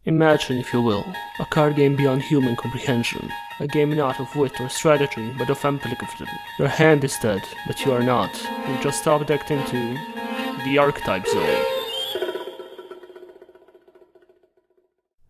Imagine, if you will, a card game beyond human comprehension. A game not of wit or strategy, but of amplitude. Your hand is dead, but you are not. You've just object into the archetype zone.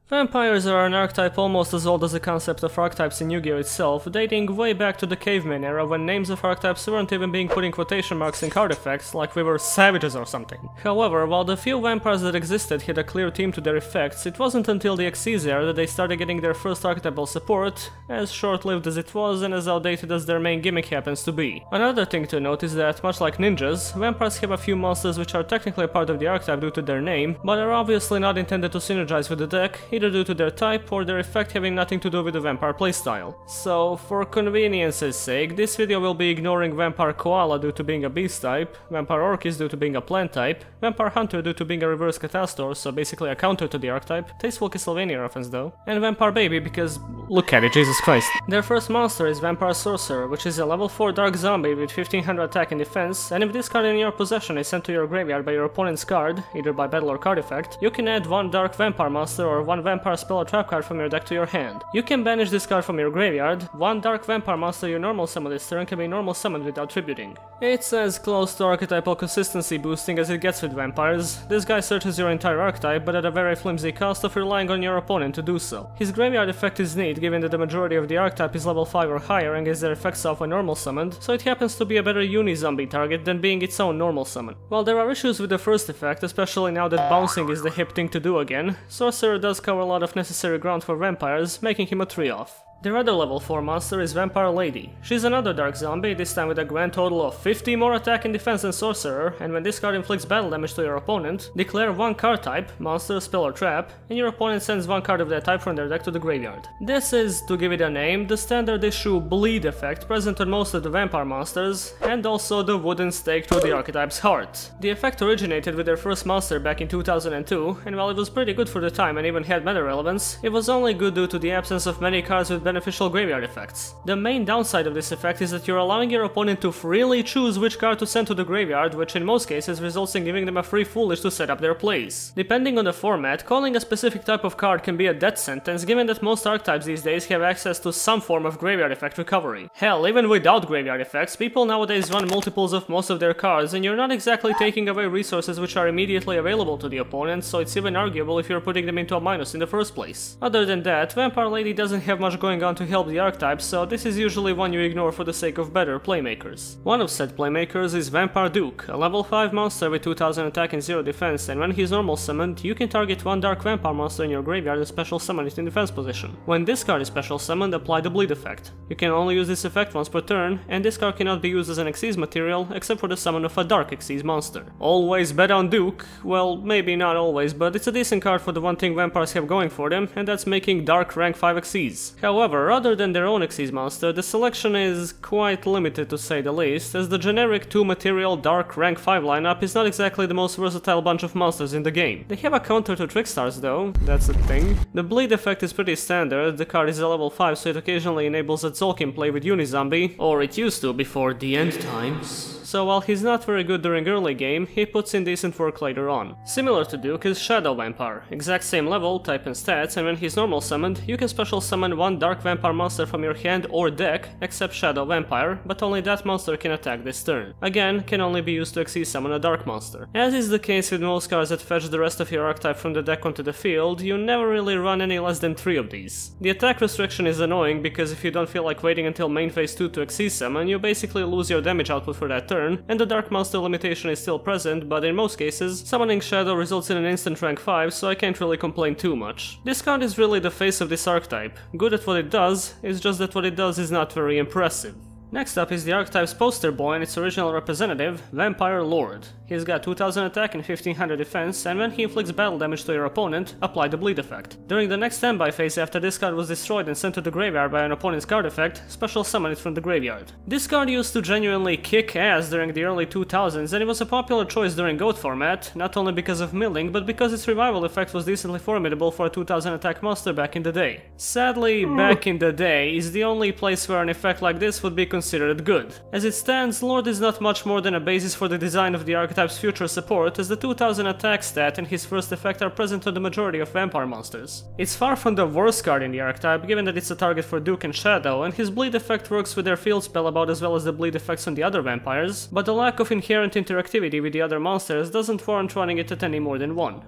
Vampires are an archetype almost as old as the concept of archetypes in Yu-Gi-Oh! Itself, dating way back to the caveman era when names of archetypes weren't even being put in quotation marks in card effects, like we were savages or something. However, while the few vampires that existed had a clear theme to their effects, it wasn't until the Xyz era that they started getting their first archetypal support, as short-lived as it was and as outdated as their main gimmick happens to be. Another thing to note is that, much like ninjas, vampires have a few monsters which are technically a part of the archetype due to their name, but are obviously not intended to synergize with the deck, either due to their type or their effect having nothing to do with the vampire playstyle. So, for convenience's sake, this video will be ignoring Vampire Koala due to being a beast type, Vampire Orcus due to being a plant type, Vampire Hunter due to being a reverse Catastor, so basically a counter to the archetype, tasteful Castlevania reference though, and Vampire Baby because look at it, Jesus Christ. Their first monster is Vampire Sorcerer, which is a level 4 dark zombie with 1500 attack and defense, and if this card in your possession is sent to your graveyard by your opponent's card, either by battle or card effect, you can add one dark vampire monster or one vampire spell or trap card from your deck to your hand. You can banish this card from your graveyard. One dark vampire monster you normal summon this turn can be normal summoned without tributing. It's as close to archetypal consistency boosting as it gets with vampires. This guy searches your entire archetype, but at a very flimsy cost of relying on your opponent to do so. His graveyard effect is neat given that the majority of the archetype is level 5 or higher and gets their effects off when normal summoned, so it happens to be a better uni-zombie target than being its own normal summon. While there are issues with the first effect, especially now that bouncing is the hip thing to do again, Sorcerer does cover a lot of necessary ground for vampires, making him a 3-off. Their other level 4 monster is Vampire Lady. She's another dark zombie, this time with a grand total of 50 more attack and defense than Sorcerer, and when this card inflicts battle damage to your opponent, declare one card type, monster, spell or trap, and your opponent sends one card of that type from their deck to the graveyard. This is, to give it a name, the standard issue bleed effect present on most of the vampire monsters, and also the wooden stake through the archetype's heart. The effect originated with their first monster back in 2002, and while it was pretty good for the time and even had meta relevance, it was only good due to the absence of many cards with beneficial graveyard effects. The main downside of this effect is that you're allowing your opponent to freely choose which card to send to the graveyard, which in most cases results in giving them a free foolish to set up their plays. Depending on the format, calling a specific type of card can be a death sentence given that most archetypes these days have access to some form of graveyard effect recovery. Hell, even without graveyard effects, people nowadays run multiples of most of their cards and you're not exactly taking away resources which are immediately available to the opponent, so it's even arguable if you're putting them into a minus in the first place. Other than that, Vampire Lady doesn't have much going on to help the archetypes, so this is usually one you ignore for the sake of better playmakers. One of said playmakers is Vampire Duke, a level 5 monster with 2000 attack and 0 defense, and when he's normal summoned, you can target one dark vampire monster in your graveyard and special summon it in defense position. When this card is special summoned, apply the bleed effect. You can only use this effect once per turn, and this card cannot be used as an Xyz material except for the summon of a dark Xyz monster. Always bet on Duke? Well, maybe not always, but it's a decent card for the one thing vampires have going for them, and that's making dark rank 5 Xyz. However, other than their own Xyz monster, the selection is quite limited to say the least, as the generic 2-material dark rank 5 lineup is not exactly the most versatile bunch of monsters in the game. They have a counter to Trickstars though, that's a thing. The bleed effect is pretty standard, the card is a level 5 so it occasionally enables a Tzolk'in play with Unizombie, or it used to before the end times. So while he's not very good during early game, he puts in decent work later on. Similar to Duke is Shadow Vampire, exact same level, type and stats, and when he's normal summoned, you can special summon one dark vampire monster from your hand or deck, except Shadow Vampire, but only that monster can attack this turn. Again, can only be used to Xyz summon a dark monster. As is the case with most cards that fetch the rest of your archetype from the deck onto the field, you never really run any less than 3 of these. The attack restriction is annoying because if you don't feel like waiting until main phase 2 to Xyz summon, you basically lose your damage output for that turn, and the dark monster limitation is still present, but in most cases, summoning Shadow results in an instant rank 5, so I can't really complain too much. This card is really the face of this archetype. Good at what it does, it's just that what it does is not very impressive. Next up is the archetype's poster boy and its original representative, Vampire Lord. He's got 2000 attack and 1500 defense, and when he inflicts battle damage to your opponent, apply the bleed effect. During the next standby phase after this card was destroyed and sent to the graveyard by an opponent's card effect, special summon it from the graveyard. This card used to genuinely kick ass during the early 2000s, and it was a popular choice during GOAT format, not only because of milling, but because its revival effect was decently formidable for a 2000 attack monster back in the day. Sadly, back in the day is the only place where an effect like this would be considered consider it good. As it stands, Lord is not much more than a basis for the design of the archetype's future support, as the 2000 attack stat and his first effect are present on the majority of vampire monsters. It's far from the worst card in the archetype, given that it's a target for Duke and Shadow, and his bleed effect works with their field spell about as well as the bleed effects on the other vampires, but the lack of inherent interactivity with the other monsters doesn't warrant running it at any more than one.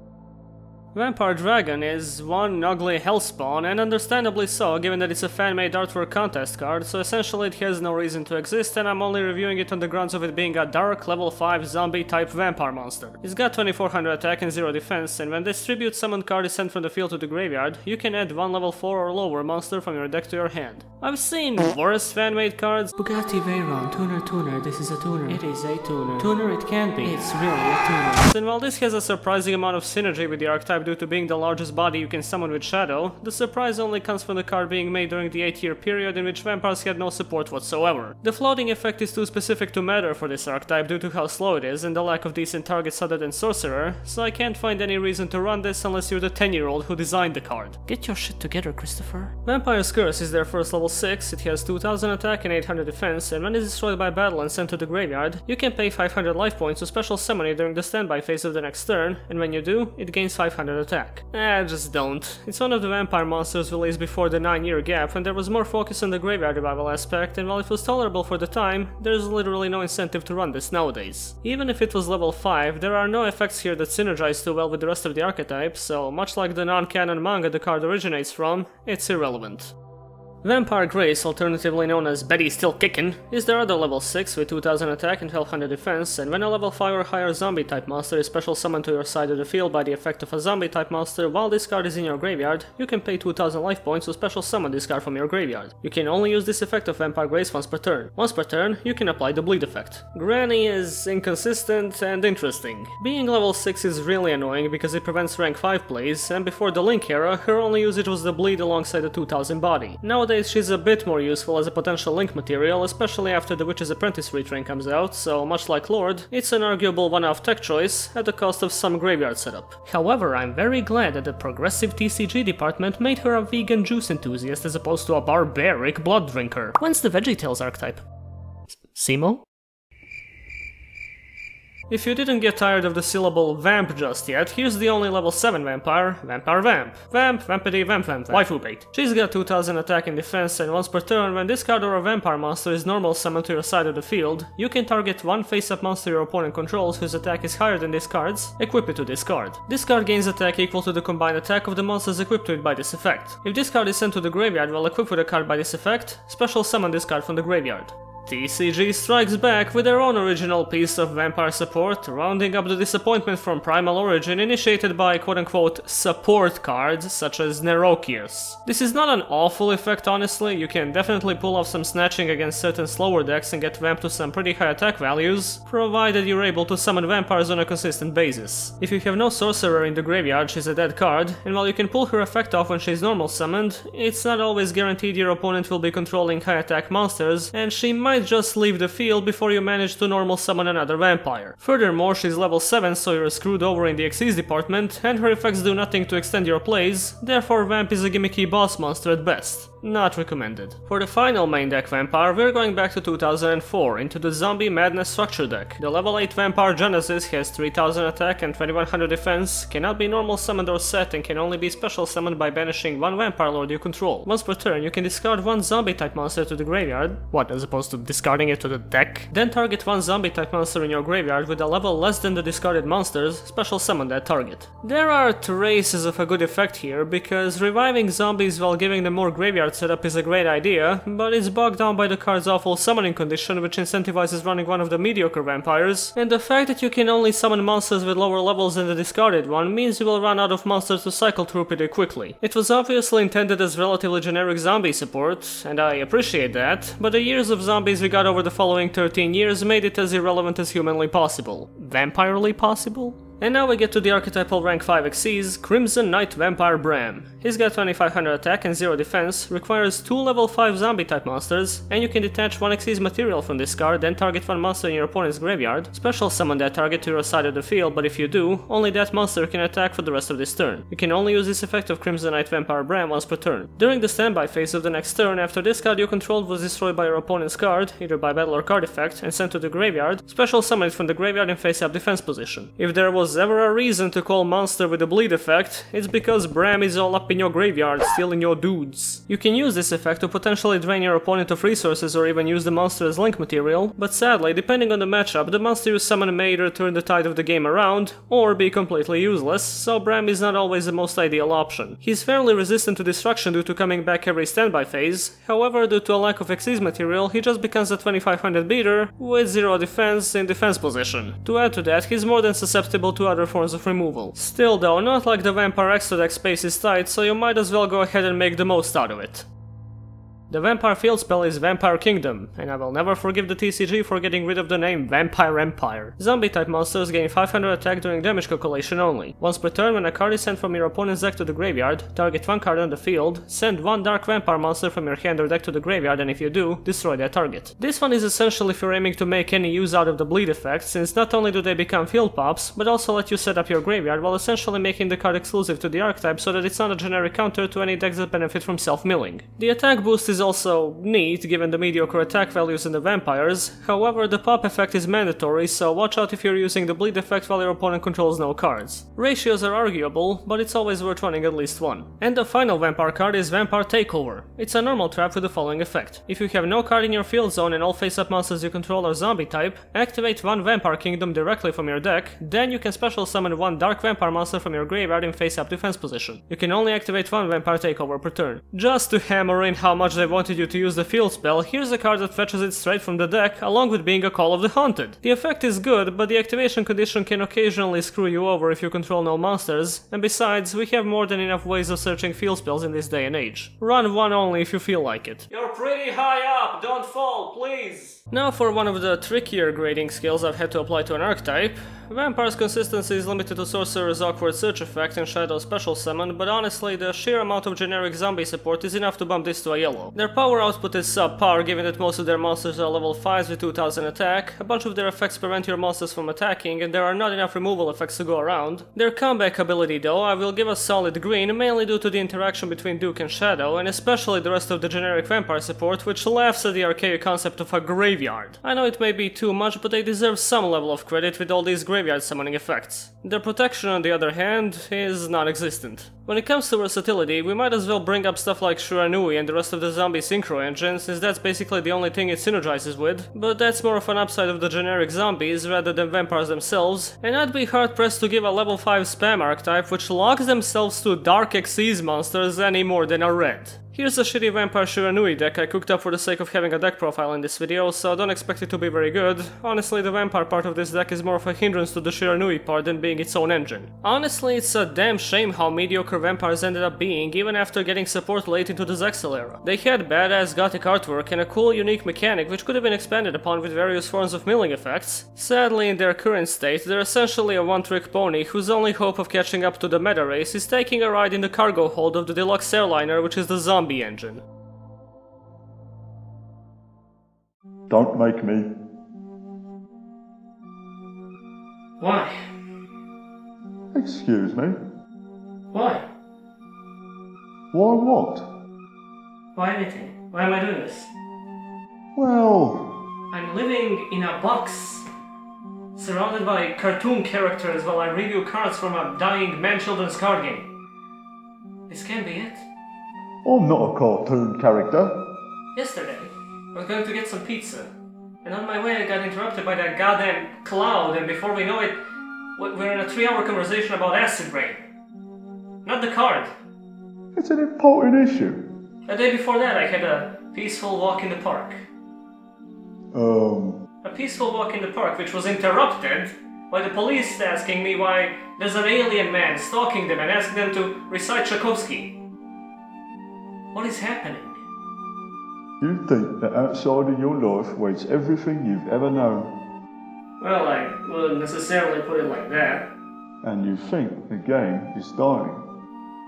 Vampire Dragon is one ugly hellspawn, and understandably so, given that it's a fan-made artwork contest card, so essentially it has no reason to exist, and I'm only reviewing it on the grounds of it being a dark level 5 zombie-type vampire monster. It's got 2400 attack and 0 defense, and when this tribute summoned card is sent from the field to the graveyard, you can add one level 4 or lower monster from your deck to your hand. I've seen worse fan-made cards. Bugatti Veyron, tuner, this is a tuner. It is a tuner. Tuner it can be. It's really a tuner. And while this has a surprising amount of synergy with the archetype due to being the largest body you can summon with Shadow, the surprise only comes from the card being made during the 8-year period in which vampires had no support whatsoever. The floating effect is too specific to matter for this archetype due to how slow it is and the lack of decent targets other than Sorcerer, so I can't find any reason to run this unless you're the 10-year-old who designed the card. Get your shit together, Christopher. Vampire's Curse is their first level 6, it has 2000 attack and 800 defense, and when it's destroyed by battle and sent to the graveyard, you can pay 500 life points to special summon it during the standby phase of the next turn, and when you do, it gains 500 attack. Just don't. It's one of the vampire monsters released before the 9-year gap, and there was more focus on the graveyard revival aspect, and while it was tolerable for the time, there's literally no incentive to run this nowadays. Even if it was level 5, there are no effects here that synergize too well with the rest of the archetype, so much like the non-canon manga the card originates from, it's irrelevant. Vampire Grace, alternatively known as Betty Still Kickin', is their other level 6 with 2000 attack and 1200 defense, and when a level 5 or higher zombie type monster is special summoned to your side of the field by the effect of a zombie type monster while this card is in your graveyard, you can pay 2000 life points to special summon this card from your graveyard. You can only use this effect of Vampire Grace once per turn. Once per turn, you can apply the bleed effect. Granny is inconsistent and interesting. Being level 6 is really annoying because it prevents rank 5 plays, and before the Link era, her only usage was the bleed alongside the 2000 body. Nowadays she's a bit more useful as a potential Link material, especially after the Witch's Apprentice retrain comes out, so much like Lord, it's an arguable one-off tech choice at the cost of some graveyard setup. However, I'm very glad that the progressive TCG department made her a vegan juice enthusiast as opposed to a barbaric blood drinker. When's the VeggieTales archetype? Simo? If you didn't get tired of the syllable vamp just yet, here's the only level 7 vampire, Vampire Vamp. Vamp, vampity, vamp, waifu bait. She's got 2000 attack and defense, and once per turn, when this card or a vampire monster is normal summoned to your side of the field, you can target one face-up monster your opponent controls whose attack is higher than this card's, equip it to this card. This card gains attack equal to the combined attack of the monsters equipped to it by this effect. If this card is sent to the graveyard while equipped with a card by this effect, special summon this card from the graveyard. TCG strikes back with their own original piece of vampire support, rounding up the disappointment from Primal Origin initiated by quote-unquote support cards such as Nerokius. This is not an awful effect honestly, you can definitely pull off some snatching against certain slower decks and get vamped to some pretty high attack values, provided you're able to summon vampires on a consistent basis. If you have no sorcerer in the graveyard, she's a dead card, and while you can pull her effect off when she's normal summoned, it's not always guaranteed your opponent will be controlling high attack monsters, and she might just leave the field before you manage to normal summon another vampire. Furthermore, she's level 7, so you're screwed over in the Xyz department, and her effects do nothing to extend your plays, therefore Vamp is a gimmicky boss monster at best. Not recommended. For the final main deck vampire, we're going back to 2004, into the Zombie Madness structure deck. The level 8 Vampire Genesis has 3000 attack and 2100 defense, cannot be normal summoned or set, and can only be special summoned by banishing one Vampire Lord you control. Once per turn, you can discard one zombie type monster to the graveyard, what, as opposed to discarding it to the deck? Then target one zombie type monster in your graveyard with a level less than the discarded monsters, special summon that target. There are traces of a good effect here, because reviving zombies while giving them more graveyard setup is a great idea, but it's bogged down by the card's awful summoning condition which incentivizes running one of the mediocre vampires, and the fact that you can only summon monsters with lower levels than the discarded one means you will run out of monsters to cycle through pretty quickly. It was obviously intended as relatively generic zombie support, and I appreciate that, but the years of zombies we got over the following 13 years made it as irrelevant as humanly possible. Vampirely possible? And now we get to the archetypal rank 5 Xyz, Crimson Knight Vampire Bram. He's got 2500 attack and 0 defense, requires 2 level 5 zombie type monsters, and you can detach 1 Xyz material from this card, then target 1 monster in your opponent's graveyard, special summon that target to your side of the field, but if you do, only that monster can attack for the rest of this turn. You can only use this effect of Crimson Knight Vampire Bram once per turn. During the standby phase of the next turn, after this card you controlled was destroyed by your opponent's card, either by battle or card effect, and sent to the graveyard, special summon it from the graveyard in face-up defense position. If there was ever a reason to call monster with a bleed effect, it's because Bram is all up in your graveyard, stealing your dudes. You can use this effect to potentially drain your opponent of resources or even use the monster as link material, but sadly, depending on the matchup, the monster you summon may either turn the tide of the game around, or be completely useless, so Bram is not always the most ideal option. He's fairly resistant to destruction due to coming back every standby phase, however, due to a lack of Xyz material, he just becomes a 2500 beater with 0 defense in defense position. To add to that, he's more than susceptible to other forms of removal. Still though, not like the Vampire Extra deck space is tight, so you might as well go ahead and make the most out of it. The Vampire field spell is Vampire Kingdom, and I will never forgive the TCG for getting rid of the name Vampire Empire. Zombie type monsters gain 500 attack during damage calculation only. Once per turn, when a card is sent from your opponent's deck to the graveyard, target 1 card on the field, send 1 Dark Vampire monster from your hand or deck to the graveyard, and if you do, destroy that target. This one is essential if you're aiming to make any use out of the bleed effect, since not only do they become field pops, but also let you set up your graveyard while essentially making the card exclusive to the archetype so that it's not a generic counter to any decks that benefit from self-milling. The attack boost is also neat given the mediocre attack values in the vampires, however the pop effect is mandatory, so watch out if you're using the bleed effect while your opponent controls no cards. Ratios are arguable, but it's always worth running at least one. And the final vampire card is Vampire Takeover. It's a normal trap with the following effect. If you have no card in your field zone and all face-up monsters you control are zombie type, activate 1 Vampire Kingdom directly from your deck, then you can special summon 1 Dark Vampire monster from your graveyard in face-up defense position. You can only activate 1 Vampire Takeover per turn. Just to hammer in how much they wanted you to use the field spell, here's a card that fetches it straight from the deck, along with being a Call of the Haunted. The effect is good, but the activation condition can occasionally screw you over if you control no monsters, and besides, we have more than enough ways of searching field spells in this day and age. Run one only if you feel like it. You're pretty high up, don't fall, please! Now for one of the trickier grading skills I've had to apply to an archetype. Vampire's consistency is limited to Sorcerer's Awkward Search effect and Shadow Special Summon, but honestly the sheer amount of generic zombie support is enough to bump this to a yellow. Their power output is subpar given that most of their monsters are level 5s with 2000 attack, a bunch of their effects prevent your monsters from attacking, and there are not enough removal effects to go around. Their comeback ability though I will give a solid green, mainly due to the interaction between Duke and Shadow, and especially the rest of the generic vampire support, which laughs at the archaic concept of a graveyard. I know it may be too much, but they deserve some level of credit with all these graveyard summoning effects. Their protection, on the other hand, is non-existent. When it comes to versatility, we might as well bring up stuff like Shiranui and the rest of the zombie synchro engine, since that's basically the only thing it synergizes with, but that's more of an upside of the generic zombies rather than vampires themselves, and I'd be hard-pressed to give a level 5 spam archetype which locks themselves to Dark Xyz monsters any more than a red. Here's a shitty Vampire Shiranui deck I cooked up for the sake of having a deck profile in this video, so don't expect it to be very good. Honestly, the vampire part of this deck is more of a hindrance to the Shiranui part than being its own engine. Honestly, it's a damn shame how mediocre vampires ended up being, even after getting support late into the Zexal era. They had badass gothic artwork and a cool unique mechanic which could have been expanded upon with various forms of milling effects. Sadly, in their current state, they're essentially a one-trick pony whose only hope of catching up to the meta race is taking a ride in the cargo hold of the deluxe airliner, which is the zombie engine. Don't make me. Why? Excuse me? Why? Why what? Why anything? Why am I doing this? Well... I'm living in a box, surrounded by cartoon characters while I review cards from a dying man-children's card game. This can't be it. I'm not a cartoon character. Yesterday, I was going to get some pizza, and on my way I got interrupted by that goddamn cloud, and before we know it, we're in a 3-hour conversation about acid rain. Not the card. It's an important issue. A day before that I had a peaceful walk in the park. A peaceful walk in the park which was interrupted by the police asking me why there's an alien man stalking them and asking them to recite Tchaikovsky. What is happening? You think that outside of your life waits everything you've ever known. Well, I wouldn't necessarily put it like that. and you think the game is dying.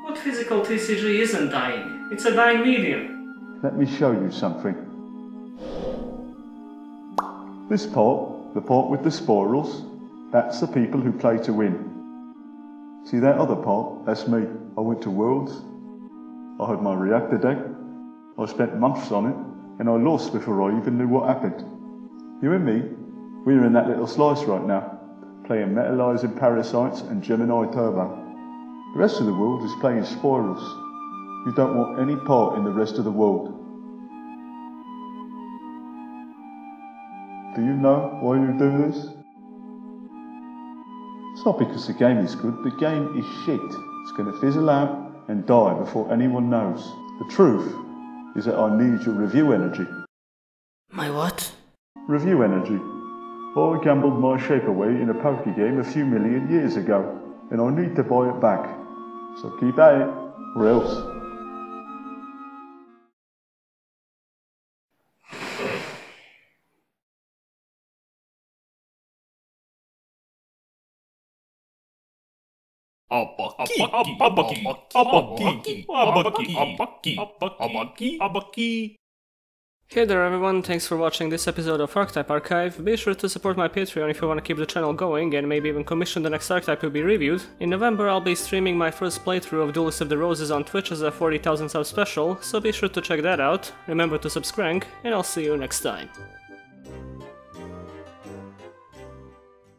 What physical TCG isn't dying? It's a dying medium. Let me show you something. This part, the part with the spirals, that's the people who play to win. See that other part? That's me. I went to Worlds, I had my reactor deck, I spent months on it, and I lost before I even knew what happened. You and me, we're in that little slice right now, playing Metallizing Parasites and Gemini Turbo. The rest of the world is playing Spirals. You don't want any part in the rest of the world. Do you know why you do this? It's not because the game is good, the game is shit. It's going to fizzle out and die before anyone knows. The truth is that I need your review energy. My what? Review energy. I gambled my shape away in a poker game a few million years ago, and I need to buy it back. So keep at it, or else. Hey there everyone, thanks for watching this episode of Archetype Archive. Be sure to support my Patreon if you want to keep the channel going and maybe even commission the next archetype to be reviewed. In November I'll be streaming my first playthrough of Duelist of the Roses on Twitch as a 40,000 sub special, so be sure to check that out. Remember to subscribe, and I'll see you next time.